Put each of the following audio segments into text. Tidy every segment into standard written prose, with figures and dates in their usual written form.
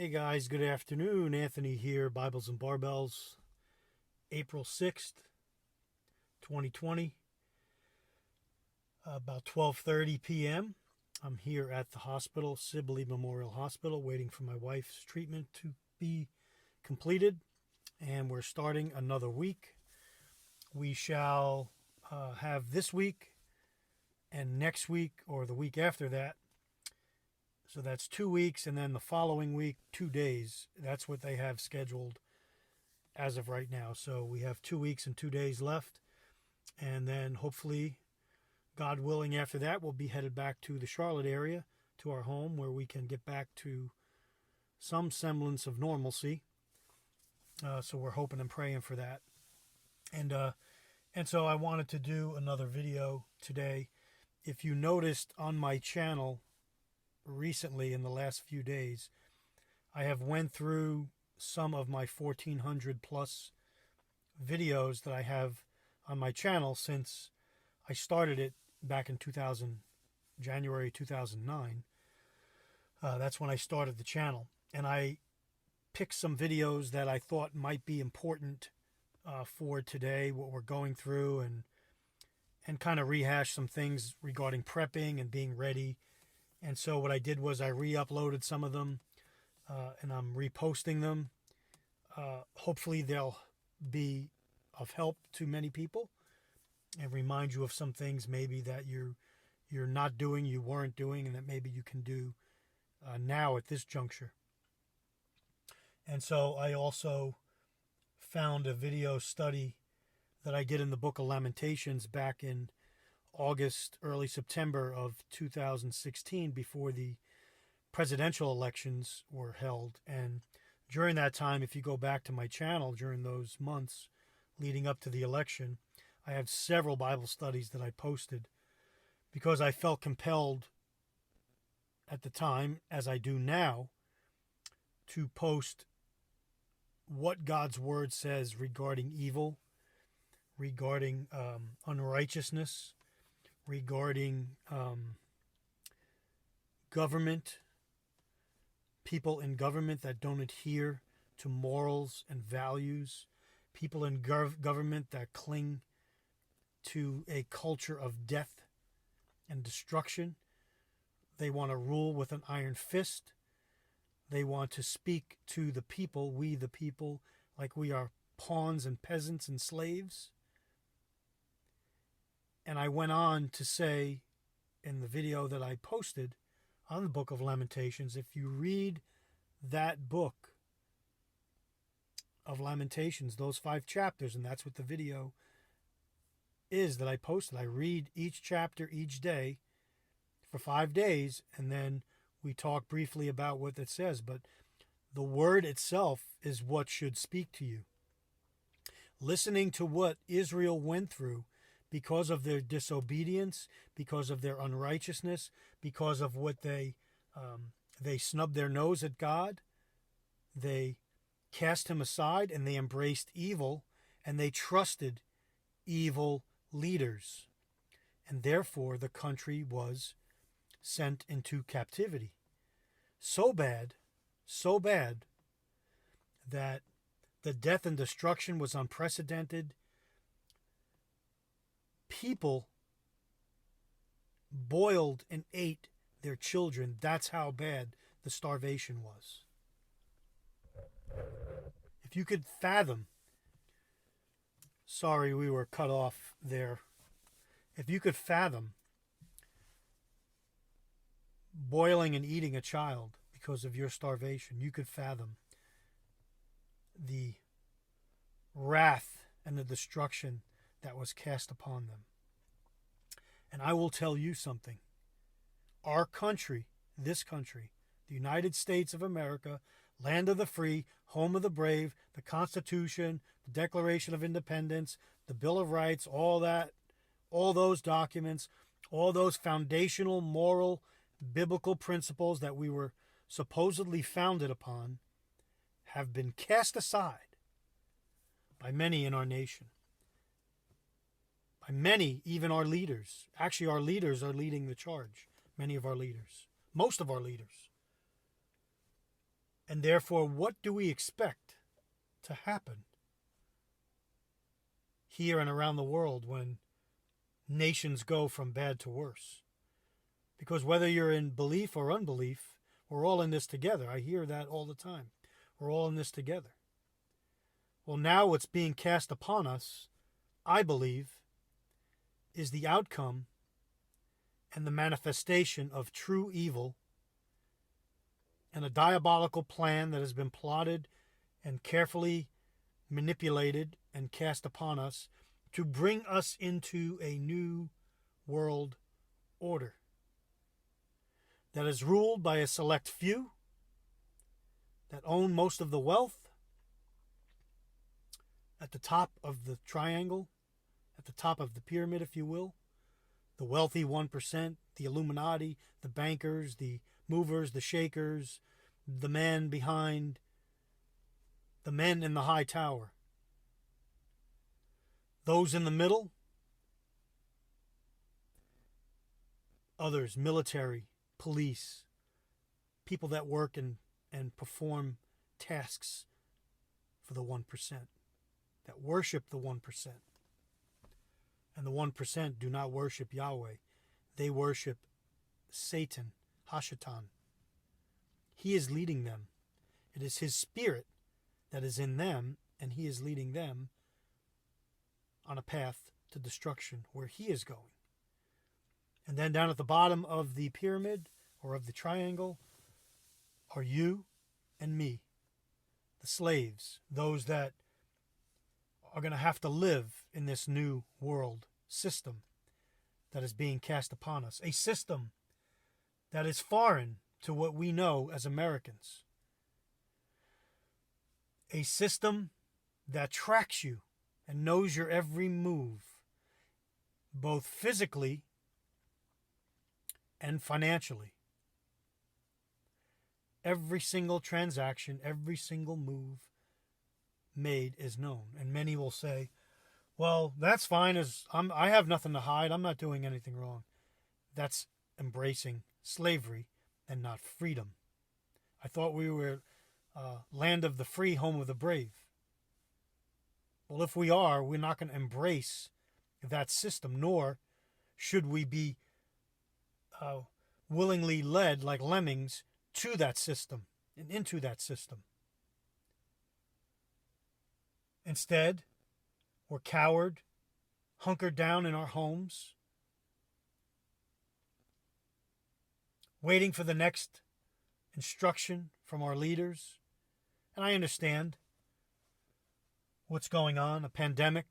Hey guys, good afternoon. Anthony here, Bibles and Barbells, April 6th, 2020, about 12:30 p.m. I'm here at the hospital, Sibley Memorial Hospital, waiting for my wife's treatment to be completed, and we're starting another week. We shall have this week and next week, or the week after that. So that's 2 weeks, and then the following week, 2 days. That's what they have scheduled as of right now. So we have 2 weeks and 2 days left. And then hopefully, God willing, after that, we'll be headed back to the Charlotte area, to our home, where we can get back to some semblance of normalcy. So we're hoping and praying for that. And so I wanted to do another video today. If you noticed on my channel, recently in the last few days, I have went through some of my 1400 plus videos that I have on my channel since I started it back in January 2009. That's when I started the channel, and I picked some videos that I thought might be important for today, what we're going through, and kind of rehash some things regarding prepping and being ready. And so what I did was I re-uploaded some of them, and I'm reposting them. Hopefully they'll be of help to many people and remind you of some things maybe that you're not doing, you weren't doing, and that maybe you can do now at this juncture. And so I also found a video study that I did in the book of Lamentations back in August, early September of 2016, before the presidential elections were held. And during that time, if you go back to my channel during those months leading up to the election, I have several Bible studies that I posted because I felt compelled at the time, as I do now, to post what God's word says regarding evil, regarding unrighteousness, regarding government, people in government that don't adhere to morals and values, people in government that cling to a culture of death and destruction. They want to rule with an iron fist. They want to speak to the people, we the people, like we are pawns and peasants and slaves. And I went on to say in the video that I posted on the book of Lamentations, if you read that book of Lamentations, those 5 chapters, and that's what the video is that I posted. I read each chapter each day for 5 days, and then we talk briefly about what it says. But the word itself is what should speak to you. Listening to what Israel went through because of their disobedience, because of their unrighteousness, because of what they snubbed their nose at God, they cast him aside, and they embraced evil, and they trusted evil leaders. And therefore the country was sent into captivity. So bad that the death and destruction was unprecedented. People boiled and ate their children. That's how bad the starvation was. If you could fathom, sorry we were cut off there. If you could fathom boiling and eating a child because of your starvation, you could fathom the wrath and the destruction that was cast upon them. And I will tell you something. Our country, this country, the United States of America, land of the free, home of the brave, the Constitution, the Declaration of Independence, the Bill of Rights, all that, all those documents, all those foundational, moral, biblical principles that we were supposedly founded upon have been cast aside by many in our nation. By many, even our leaders. Actually, our leaders are leading the charge. Many of our leaders. Most of our leaders. And therefore, what do we expect to happen here and around the world when nations go from bad to worse? Because whether you're in belief or unbelief, we're all in this together. I hear that all the time. We're all in this together. Well, now what's being cast upon us, I believe, is the outcome and the manifestation of true evil and a diabolical plan that has been plotted and carefully manipulated and cast upon us to bring us into a new world order that is ruled by a select few that own most of the wealth at the top of the triangle, at the top of the pyramid, if you will. The wealthy 1%, the Illuminati, the bankers, the movers, the shakers, the men behind, the men in the high tower. Those in the middle, others, military, police, people that work and perform tasks for the 1%, that worship the 1%. And the 1% do not worship Yahweh. They worship Satan, SHTF-An. He is leading them. It is his spirit that is in them, and he is leading them on a path to destruction where he is going. And then down at the bottom of the pyramid or of the triangle are you and me, the slaves, those that are going to have to live in this new world system that is being cast upon us. A system that is foreign to what we know as Americans. A system that tracks you and knows your every move, both physically and financially. Every single transaction, every single move made is known. And many will say, well, that's fine. I have nothing to hide. I'm not doing anything wrong. That's embracing slavery and not freedom. I thought we were land of the free, home of the brave. Well, if we are, we're not going to embrace that system, nor should we be willingly led like lemmings to that system and into that system. Instead, we're coward, hunkered down in our homes, waiting for the next instruction from our leaders. And I understand what's going on, a pandemic,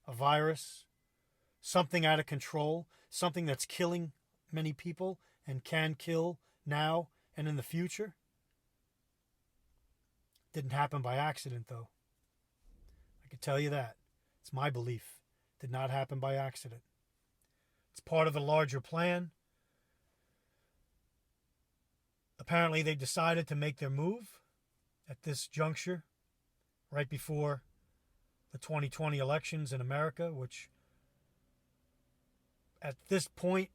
a virus, something out of control, something that's killing many people and can kill now and in the future. Didn't happen by accident, though. I can tell you that. It's my belief. Did not happen by accident. It's part of a larger plan. Apparently, they decided to make their move at this juncture, right before the 2020 elections in America, which at this point,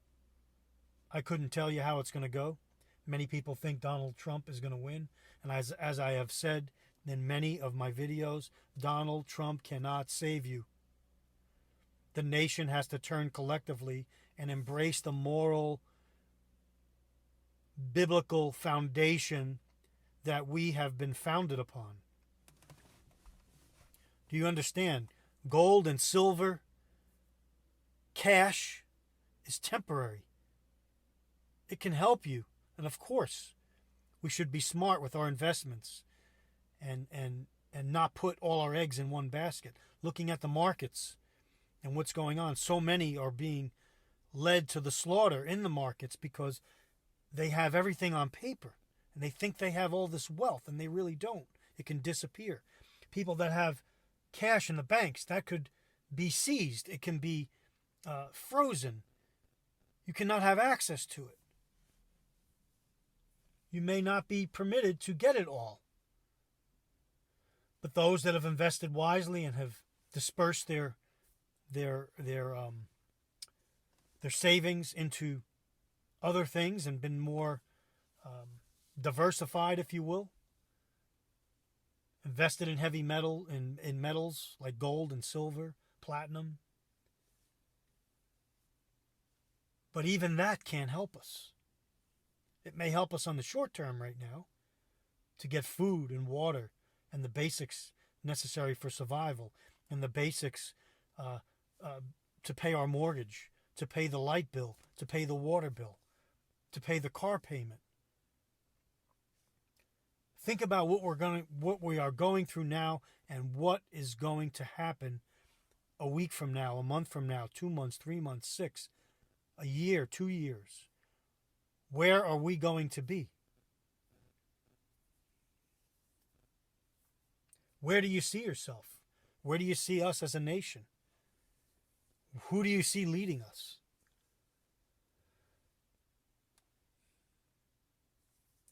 I couldn't tell you how it's going to go. Many people think Donald Trump is going to win. And as I have said in many of my videos, Donald Trump cannot save you. The nation has to turn collectively and embrace the moral, biblical foundation that we have been founded upon. Do you understand? Gold and silver, cash is temporary. It can help you. And of course, we should be smart with our investments and not put all our eggs in one basket. Looking at the markets and what's going on, so many are being led to the slaughter in the markets because they have everything on paper and they think they have all this wealth and they really don't. It can disappear. People that have cash in the banks, that could be seized. It can be frozen. You cannot have access to it. You may not be permitted to get it all. But those that have invested wisely and have dispersed their savings into other things and been more diversified, if you will, invested in heavy metal, in metals like gold and silver, platinum. But even that can't help us. It may help us on the short term right now to get food and water and the basics necessary for survival and the basics to pay our mortgage, to pay the light bill, to pay the water bill, to pay the car payment. Think about what we are going through now and what is going to happen a week from now, a month from now, 2 months, 3 months, 6, a year, 2 years. Where are we going to be? Where do you see yourself? Where do you see us as a nation? Who do you see leading us?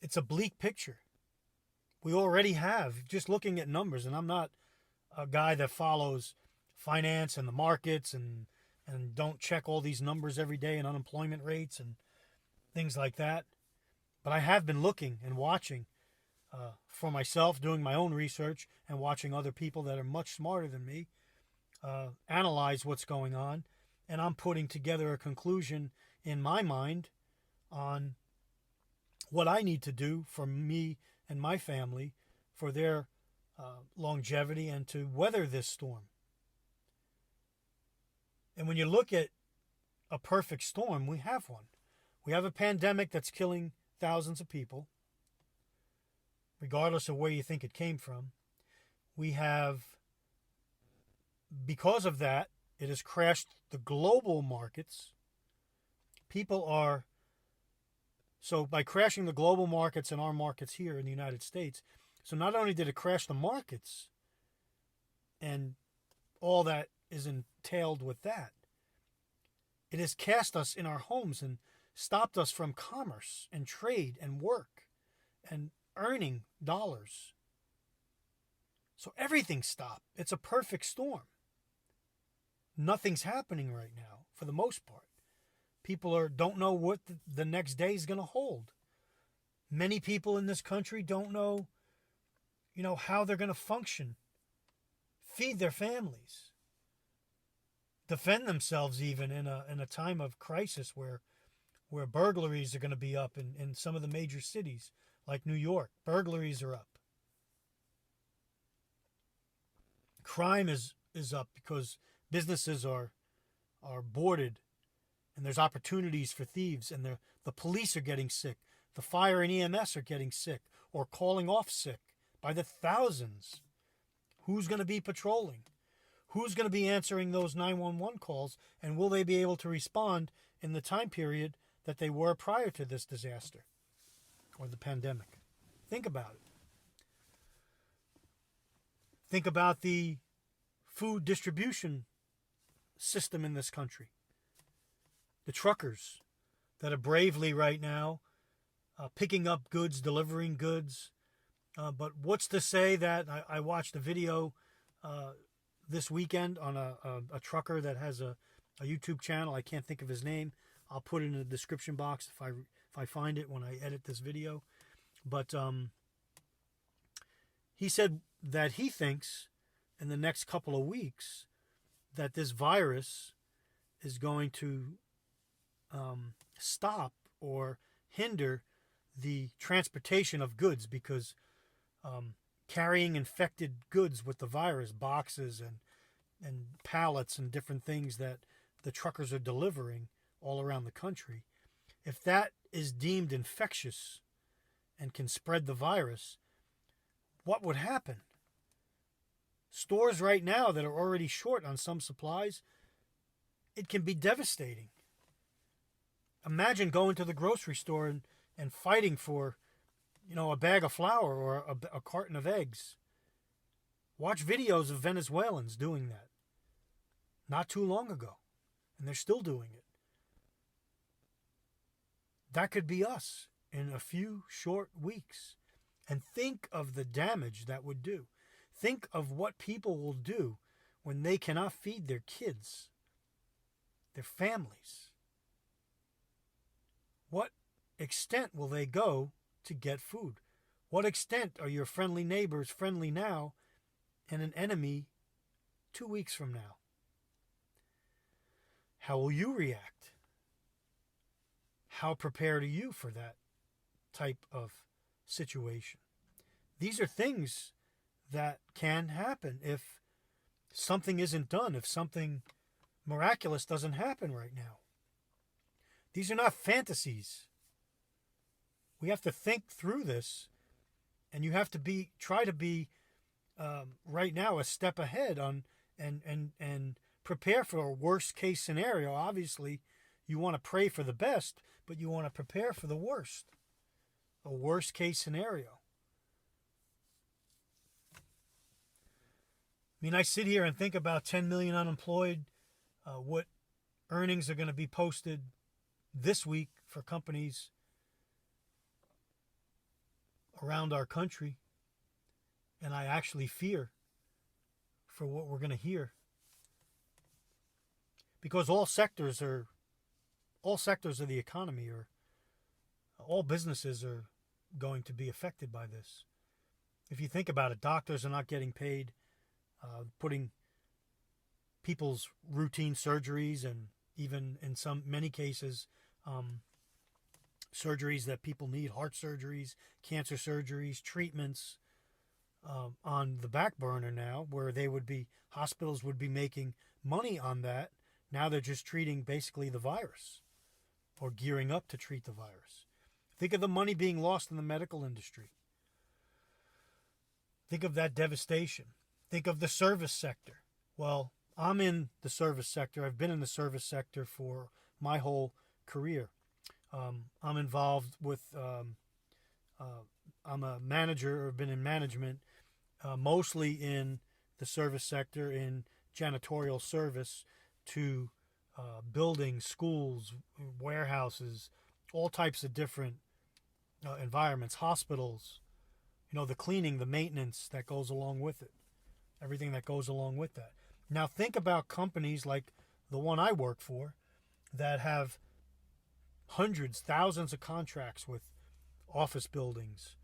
It's a bleak picture. We already have, just looking at numbers, and I'm not a guy that follows finance and the markets and don't check all these numbers every day and unemployment rates and things like that. But I have been looking and watching for myself, doing my own research and watching other people that are much smarter than me analyze what's going on. And I'm putting together a conclusion in my mind on what I need to do for me and my family for their longevity and to weather this storm. And when you look at a perfect storm, we have one. We have a pandemic that's killing thousands of people, regardless of where you think it came from. We have, because of that, it has crashed the global markets. So by crashing the global markets and our markets here in the United States, so not only did it crash the markets and all that is entailed with that, it has cast us in our homes and stopped us from commerce and trade and work and earning dollars. So everything stopped. It's a perfect storm. Nothing's happening right now for the most part. People don't know what the next day is going to hold. Many people in this country don't know, how they're going to function, feed their families, defend themselves even in a time of crisis where burglaries are going to be up in some of the major cities like New York. Burglaries are up. Crime is up because businesses are boarded. And there's opportunities for thieves, and the police are getting sick. The fire and EMS are getting sick or calling off sick by the thousands. Who's going to be patrolling? Who's going to be answering those 911 calls, and will they be able to respond in the time period that they were prior to this disaster or the pandemic? Think about it. Think about the food distribution system in this country. The truckers that are bravely right now picking up goods, delivering goods. But what's to say that I watched a video this weekend on a trucker that has a YouTube channel. I can't think of his name. I'll put it in the description box if I find it when I edit this video. But he said that he thinks in the next couple of weeks that this virus is going to stop or hinder the transportation of goods because carrying infected goods with the virus, boxes and pallets and different things that the truckers are delivering all around the country, if that is deemed infectious and can spread the virus, what would happen? Stores right now that are already short on some supplies, it can be devastating. Imagine going to the grocery store and fighting for, a bag of flour or a carton of eggs. Watch videos of Venezuelans doing that not too long ago, and they're still doing it. That could be us in a few short weeks. And think of the damage that would do. Think of what people will do when they cannot feed their kids, their families. What extent will they go to get food? What extent are your friendly neighbors friendly now and an enemy 2 weeks from now? How will you react? How prepared are you for that type of situation? These are things that can happen if something isn't done, if something miraculous doesn't happen right now. These are not fantasies. We have to think through this, and you have to try to be right now a step ahead on and prepare for a worst case scenario. Obviously, you want to pray for the best, but you want to prepare for the worst. A worst case scenario. I mean, I sit here and think about 10 million unemployed, what earnings are going to be posted this week for companies around our country, and I actually fear for what we're going to hear, because all sectors of the economy, or all businesses, are going to be affected by this. If you think about it, doctors are not getting paid, putting people's routine surgeries, and even in many cases, surgeries that people need, heart surgeries, cancer surgeries, treatments, on the back burner now, where hospitals would be making money on that. Now they're just treating basically the virus, or gearing up to treat the virus. Think of the money being lost in the medical industry. Think of that devastation. Think of the service sector. Well, I'm in the service sector. I've been in the service sector for my whole career. I'm involved with, I'm a manager, or been in management, mostly in the service sector, in janitorial service to buildings, schools, warehouses, all types of different environments, hospitals, the cleaning, the maintenance that goes along with it, everything that goes along with that. Now think about companies like the one I work for that have hundreds, thousands of contracts with office buildings,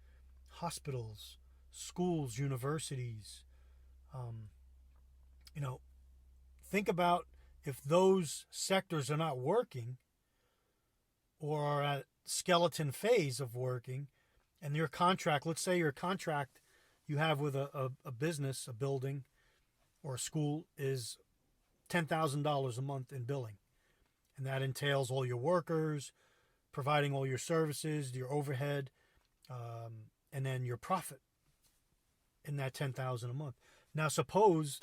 hospitals, schools, universities. Think about if those sectors are not working, or are at skeleton phase of working, and your contract, let's say your contract you have with a business, a building, or a school is $10,000 a month in billing. And that entails all your workers, providing all your services, your overhead, and then your profit in that $10,000 a month. Now suppose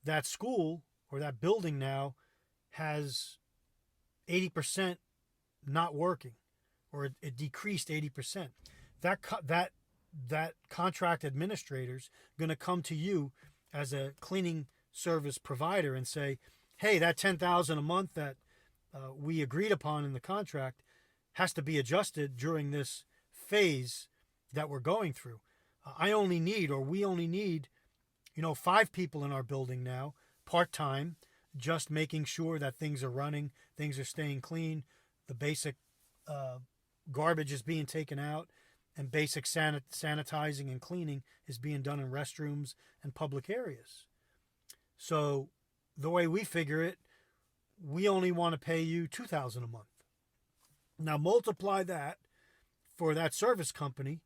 that school or that building now has 80% not working, or it decreased 80%. That contract administrator's going to come to you as a cleaning service provider and say, hey, that $10,000 a month that we agreed upon in the contract has to be adjusted during this phase that we're going through. We only need 5 people in our building now, part-time, just making sure that things are running, things are staying clean, the basic garbage is being taken out, and basic sanitizing and cleaning is being done in restrooms and public areas. So the way we figure it, we only want to pay you $2,000 a month. Now multiply that for that service company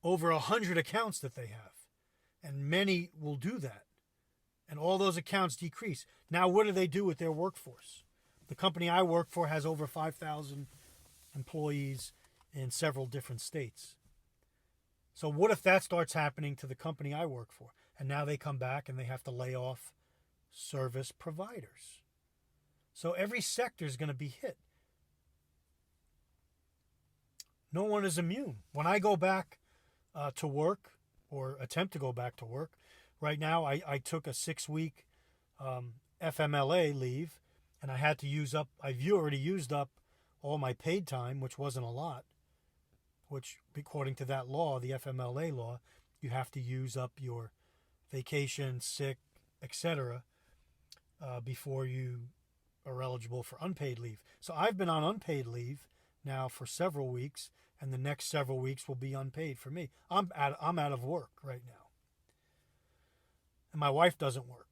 over 100 accounts that they have. And many will do that. And all those accounts decrease. Now what do they do with their workforce? The company I work for has over 5,000 employees in several different states. So what if that starts happening to the company I work for? And now they come back and they have to lay off service providers. So every sector is going to be hit. No one is immune. When I go back to work, or attempt to go back to work, right now I took a 6-week FMLA leave, and I had to I've already used up all my paid time, which wasn't a lot, which according to that law, the FMLA law, you have to use up your vacation, sick, etc. Before you are eligible for unpaid leave. So I've been on unpaid leave now for several weeks, and the next several weeks will be unpaid for me. I'm out of work right now. And my wife doesn't work.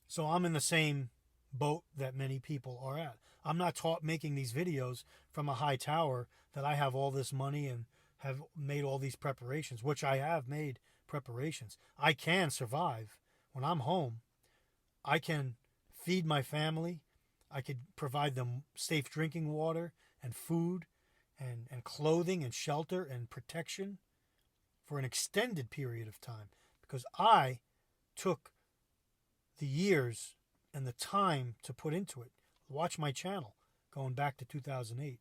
So I'm in the same boat that many people are at. I'm not making these videos from a high tower that I have all this money and have made all these preparations, which I have made preparations. I can survive. When I'm home, I can feed my family. I could provide them safe drinking water and food and clothing and shelter and protection for an extended period of time, because I took the years and the time to put into it. Watch my channel going back to 2008.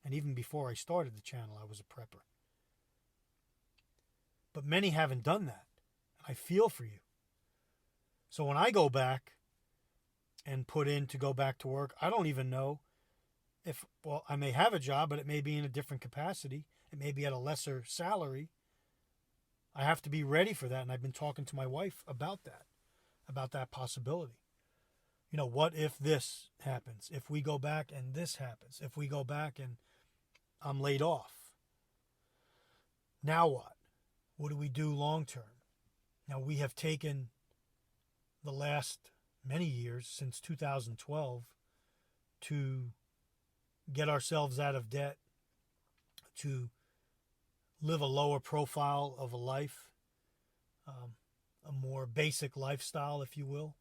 And even before I started the channel, I was a prepper. But many haven't done that. I feel for you. So when I go back and put in to go back to work, I don't even know if, well, I may have a job, but it may be in a different capacity. It may be at a lesser salary. I have to be ready for that. And I've been talking to my wife about that possibility. You know, what if this happens? If we go back and this happens? If we go back and I'm laid off? Now what? What do we do long term? Now, we have taken the last many years, since 2012, to get ourselves out of debt, to live a lower profile of a life, a more basic lifestyle, if you will.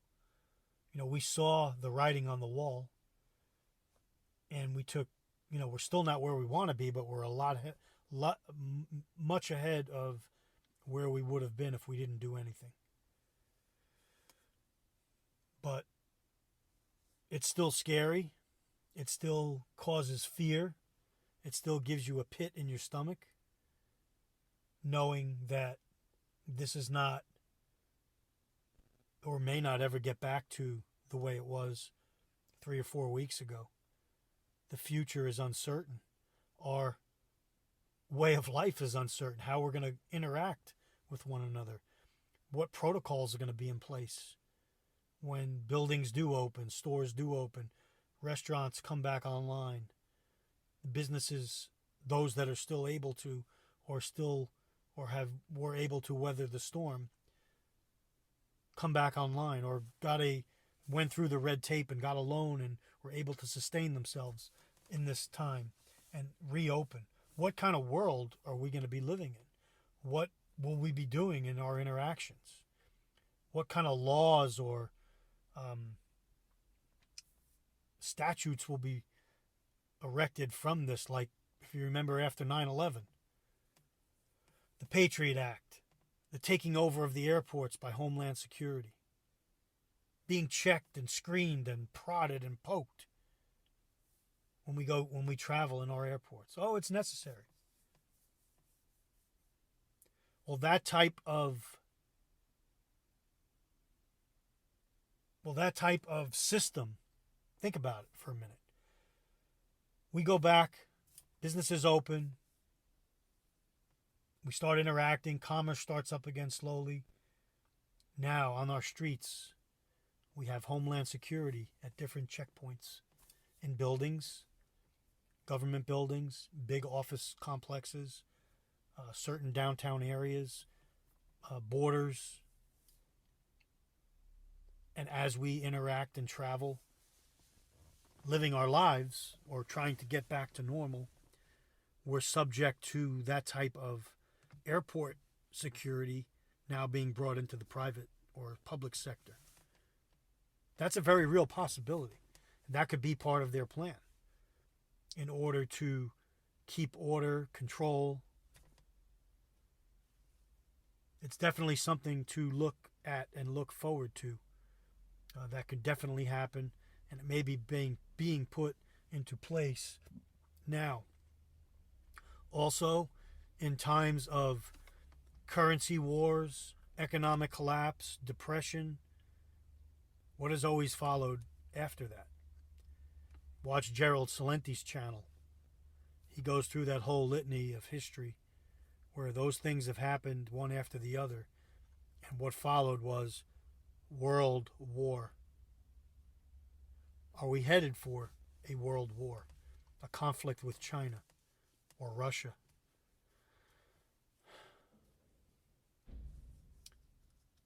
You know, we saw the writing on the wall, and we took, you know, we're still not where we want to be, but we're much ahead of where we would have been if we didn't do anything. But it's still scary. It still causes fear. It still gives you a pit in your stomach, knowing that this is not, or may not ever get back to the way it was 3 or 4 weeks ago. The future is uncertain. Our way of life is uncertain. How we're going to interact with one another. What protocols are going to be in place when buildings do open, stores do open, restaurants come back online, businesses, those that are still able to, were able to weather the storm, come back online, or went through the red tape and got a loan and were able to sustain themselves in this time and reopen. What kind of world are we going to be living in? What will we be doing in our interactions? What kind of laws or statutes will be erected from this? Like, if you remember, after 9/11, the Patriot Act, the taking over of the airports by Homeland Security, being checked and screened and prodded and poked when we travel in our airports. Oh, it's necessary. Well, that type of system, think about it for a minute. We go back, businesses open, we start interacting, commerce starts up again slowly. Now, on our streets, we have Homeland Security at different checkpoints in buildings, government buildings, big office complexes, certain downtown areas, borders. And as we interact and travel, living our lives or trying to get back to normal, we're subject to that type of airport security now being brought into the private or public sector. That's a very real possibility. That could be part of their plan in order to keep order, control. It's definitely something to look at and look forward to. That could definitely happen, and it may be being put into place now. Also, in times of currency wars, economic collapse, depression, what has always followed after that? Watch Gerald Celente's channel. He goes through that whole litany of history where those things have happened one after the other, and what followed was World War. Are we headed for a world war, a conflict with China or Russia.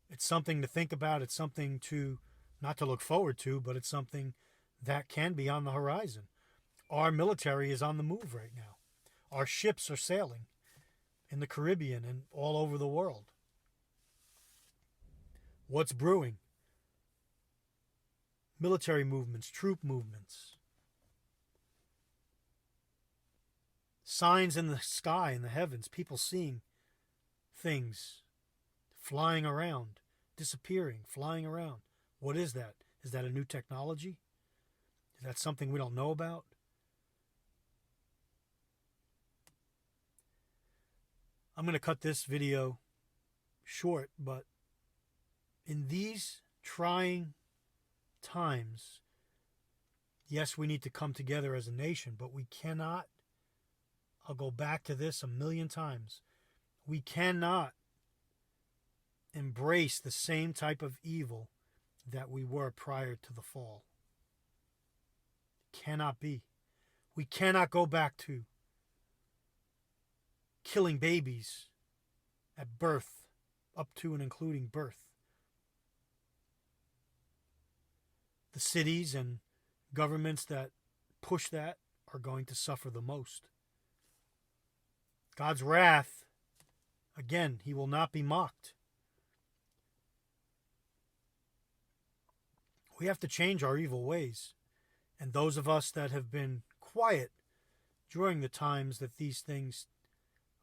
It's something to think about. It's something to, not to look forward to, but it's something that can be on the horizon. Our military is on the move right now. Our ships are sailing in the Caribbean and all over the world. What's brewing? Military movements, troop movements. Signs in the sky, in the heavens, people seeing things flying around, disappearing, flying around. What is that? Is that a new technology? Is that something we don't know about? I'm going to cut this video short, but in these trying times, yes, we need to come together as a nation, but we cannot, I'll go back to this a million times, we cannot embrace the same type of evil that we were prior to the fall. Cannot be. We cannot go back to killing babies at birth, up to and including birth. The cities and governments that push that are going to suffer the most. God's wrath, again, he will not be mocked. We have to change our evil ways. And those of us that have been quiet during the times that these things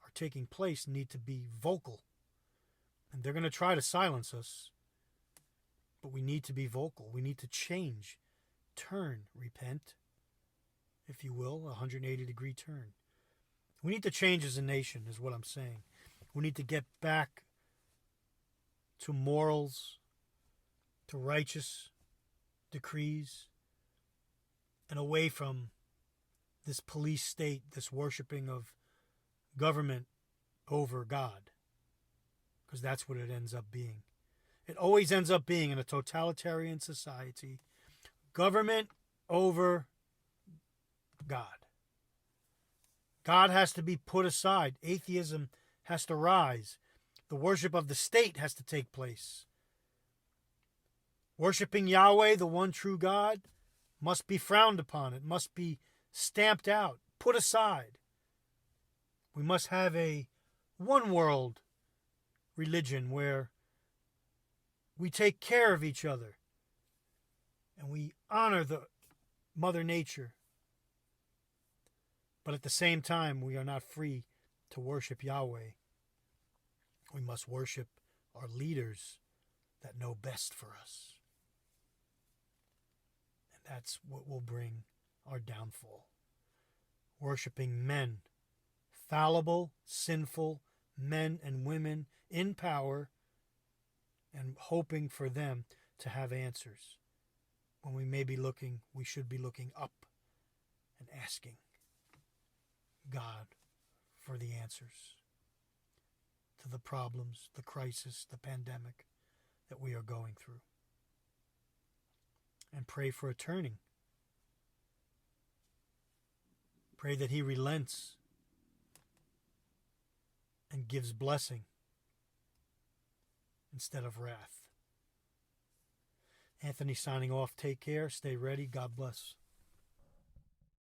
are taking place need to be vocal. And they're going to try to silence us. But we need to be vocal. We need to change, turn, repent, if you will, a 180-degree turn. We need to change as a nation, is what I'm saying. We need to get back to morals, to righteous decrees, and away from this police state, this worshiping of government over God. Because that's what it ends up being. It always ends up being, in a totalitarian society, government over God. God has to be put aside. Atheism has to rise. The worship of the state has to take place. Worshipping Yahweh, the one true God, must be frowned upon. It must be stamped out, put aside. We must have a one world religion where we take care of each other and we honor the Mother Nature. But at the same time, we are not free to worship Yahweh. We must worship our leaders that know best for us. And that's what will bring our downfall. Worshipping men, fallible, sinful men and women in power, and hoping for them to have answers. When we should be looking up and asking God for the answers to the problems, the crisis, the pandemic that we are going through. And pray for a turning. Pray that he relents and gives blessing instead of wrath. Anthony signing off. Take care. Stay ready. God bless.